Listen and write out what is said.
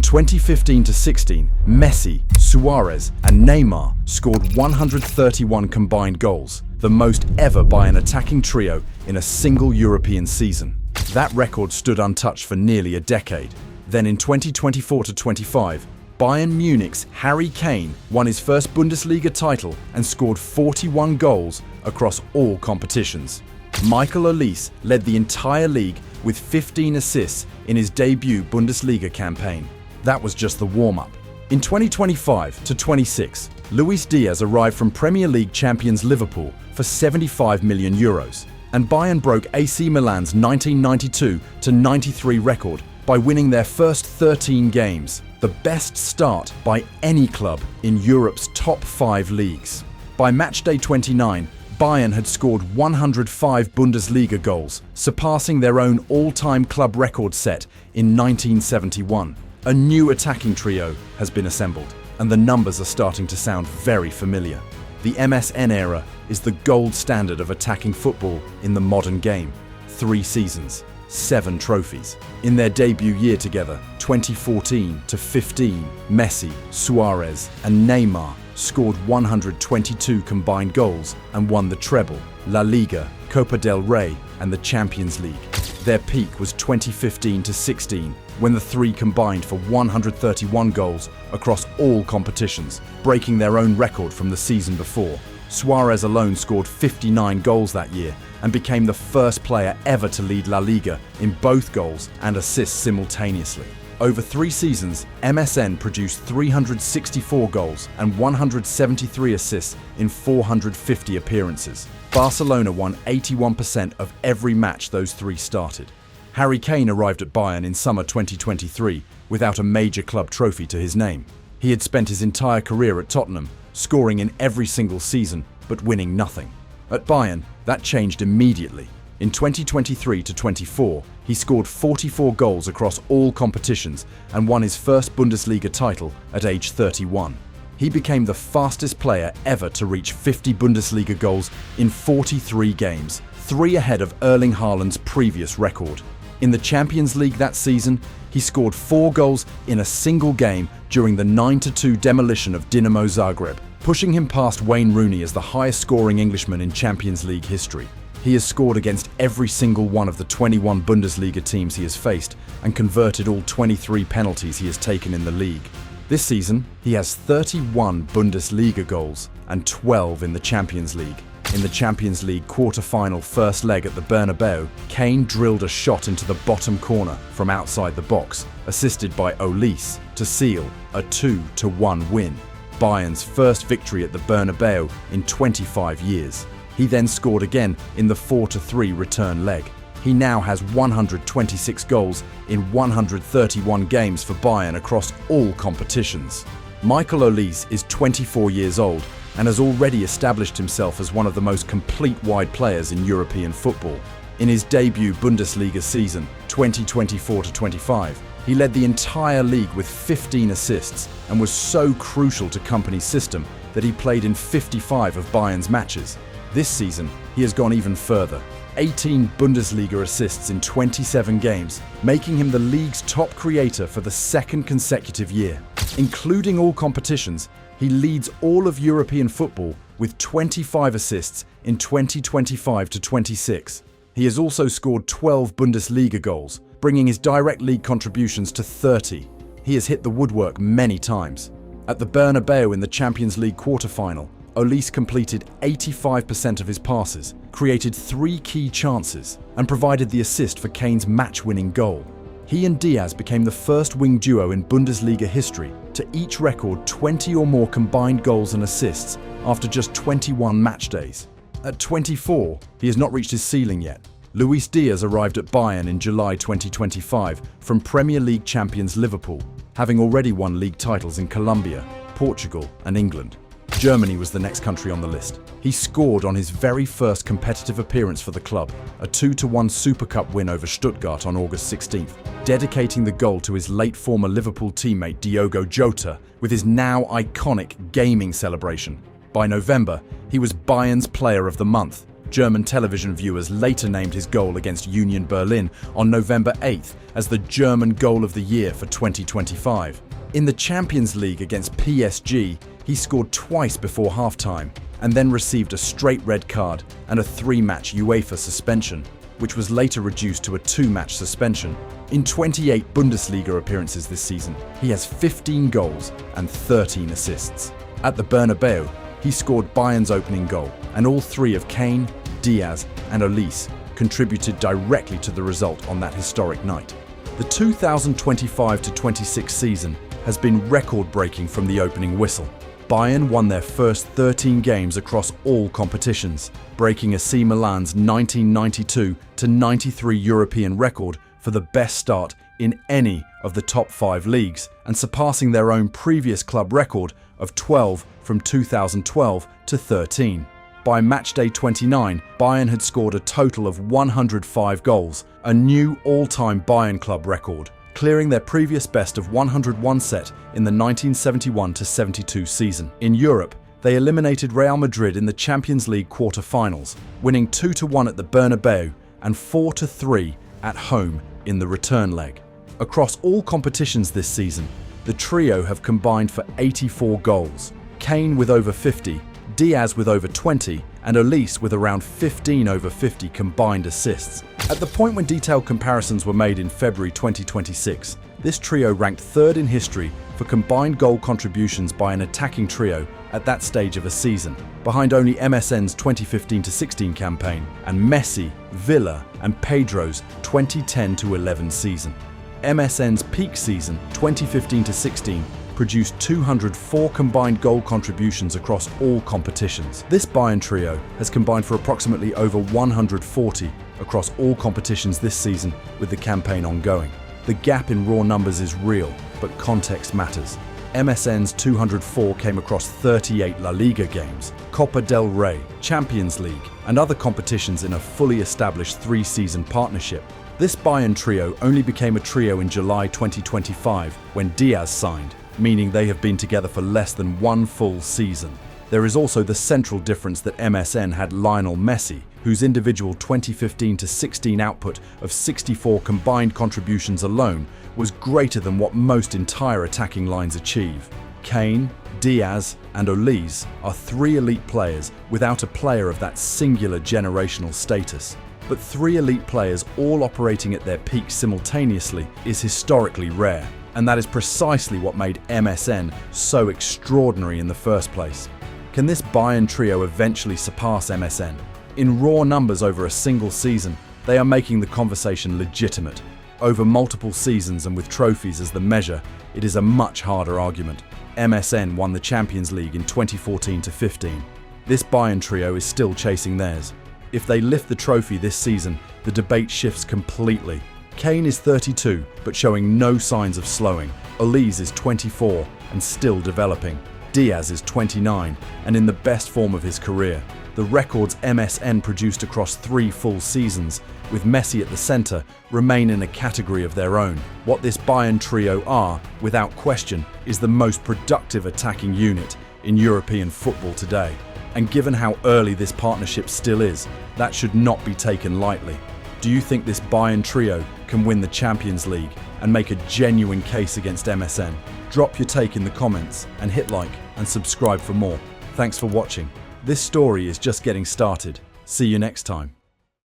2015-16, Messi, Suárez and Neymar scored 131 combined goals, the most ever by an attacking trio in a single European season. That record stood untouched for nearly a decade. Then in 2024-25, Bayern Munich's Harry Kane won his first Bundesliga title and scored 41 goals across all competitions. Michael Olise led the entire league with 15 assists in his debut Bundesliga campaign. That was just the warm-up. In 2025-26, Luis Diaz arrived from Premier League champions Liverpool for €75 million, and Bayern broke AC Milan's 1992-93 record by winning their first 13 games, the best start by any club in Europe's top 5 leagues. By matchday 29, Bayern had scored 105 Bundesliga goals, surpassing their own all-time club record set in 1971. A new attacking trio has been assembled, and the numbers are starting to sound very familiar. The MSN era is the gold standard of attacking football in the modern game. 3 seasons, 7 trophies. In their debut year together, 2014-15, Messi, Suárez and Neymar scored 122 combined goals and won the treble, La Liga, Copa del Rey and the Champions League. Their peak was 2015-16, when the three combined for 131 goals across all competitions, breaking their own record from the season before. Suárez alone scored 59 goals that year and became the first player ever to lead La Liga in both goals and assists simultaneously. Over 3 seasons, MSN produced 364 goals and 173 assists in 450 appearances. Barcelona won 81% of every match those 3 started. Harry Kane arrived at Bayern in summer 2023 without a major club trophy to his name. He had spent his entire career at Tottenham, scoring in every single season but winning nothing. At Bayern, that changed immediately. In 2023-24, he scored 44 goals across all competitions and won his first Bundesliga title at age 31. He became the fastest player ever to reach 50 Bundesliga goals in 43 games, 3 ahead of Erling Haaland's previous record. In the Champions League that season, he scored 4 goals in a single game during the 9-2 demolition of Dinamo Zagreb, pushing him past Wayne Rooney as the highest-scoring Englishman in Champions League history. He has scored against every single one of the 21 Bundesliga teams he has faced and converted all 23 penalties he has taken in the league. This season, he has 31 Bundesliga goals and 12 in the Champions League. In the Champions League quarter-final first leg at the Bernabeu, Kane drilled a shot into the bottom corner from outside the box, assisted by Olise, to seal a 2-1 win, Bayern's first victory at the Bernabeu in 25 years. He then scored again in the 4-3 return leg. He now has 126 goals in 131 games for Bayern across all competitions. Michael Olise is 24 years old and has already established himself as one of the most complete wide players in European football. In his debut Bundesliga season, 2024-25, he led the entire league with 15 assists and was so crucial to Kompany's system that he played in 55 of Bayern's matches. This season, he has gone even further. 18 Bundesliga assists in 27 games, making him the league's top creator for the 2nd consecutive year. Including all competitions, he leads all of European football with 25 assists in 2025-26. He has also scored 12 Bundesliga goals, bringing his direct league contributions to 30. He has hit the woodwork many times. At the Bernabeu in the Champions League quarter-final, Olise completed 85% of his passes, created 3 key chances, and provided the assist for Kane's match-winning goal. He and Diaz became the first wing duo in Bundesliga history to each record 20 or more combined goals and assists after just 21 match days. At 24, he has not reached his ceiling yet. Luis Diaz arrived at Bayern in July 2025 from Premier League champions Liverpool, having already won league titles in Colombia, Portugal and England. Germany was the next country on the list. He scored on his very first competitive appearance for the club, a 2-1 Super Cup win over Stuttgart on August 16th, dedicating the goal to his late former Liverpool teammate Diogo Jota with his now iconic gaming celebration. By November, he was Bayern's Player of the Month, German television viewers later named his goal against Union Berlin on November 8th as the German Goal of the Year for 2025. In the Champions League against PSG, he scored twice before halftime and then received a straight red card and a 3-match UEFA suspension, which was later reduced to a 2-match suspension. In 28 Bundesliga appearances this season, he has 15 goals and 13 assists. At the Bernabeu, he scored Bayern's opening goal, and all three of Kane, Diaz and Olise contributed directly to the result on that historic night. The 2025-26 season has been record-breaking from the opening whistle. Bayern won their first 13 games across all competitions, breaking AC Milan's 1992-93 European record for the best start in any of the top 5 leagues and surpassing their own previous club record of 12 from 2012-13. By matchday 29, Bayern had scored a total of 105 goals, a new all-time Bayern club record, clearing their previous best of 101 set in the 1971-72 season. In Europe, they eliminated Real Madrid in the Champions League quarter-finals, winning 2-1 at the Bernabeu and 4-3 at home in the return leg. Across all competitions this season, the trio have combined for 84 goals. Kane with over 50, Diaz with over 20, and Olise with around 15 over 50 combined assists. At the point when detailed comparisons were made in February 2026, this trio ranked third in history for combined goal contributions by an attacking trio at that stage of a season, behind only MSN's 2015-16 campaign and Messi, Villa and Pedro's 2010-11 season. MSN's peak season, 2015-16, produced 204 combined goal contributions across all competitions. This Bayern trio has combined for approximately over 140 across all competitions this season with the campaign ongoing. The gap in raw numbers is real, but context matters. MSN's 204 came across 38 La Liga games, Copa del Rey, Champions League, and other competitions in a fully established 3-season partnership. This Bayern trio only became a trio in July 2025 when Diaz signed, meaning they have been together for less than 1 full season. There is also the central difference that MSN had Lionel Messi, whose individual 2015-16 output of 64 combined contributions alone was greater than what most entire attacking lines achieve. Kane, Diaz and Olise are 3 elite players without a player of that singular generational status. But 3 elite players all operating at their peak simultaneously is historically rare, and that is precisely what made MSN so extraordinary in the first place. Can this Bayern trio eventually surpass MSN? In raw numbers over a single season, they are making the conversation legitimate. Over multiple seasons and with trophies as the measure, it is a much harder argument. MSN won the Champions League in 2014-15. This Bayern trio is still chasing theirs. If they lift the trophy this season, the debate shifts completely. Kane is 32, but showing no signs of slowing. Olise is 24 and still developing. Diaz is 29 and in the best form of his career. The records MSN produced across 3 full seasons, with Messi at the centre, remain in a category of their own. What this Bayern trio are, without question, is the most productive attacking unit in European football today. And given how early this partnership still is, that should not be taken lightly. Do you think this Bayern trio can win the Champions League and make a genuine case against MSN? Drop your take in the comments and hit like and subscribe for more. Thanks for watching. This story is just getting started. See you next time.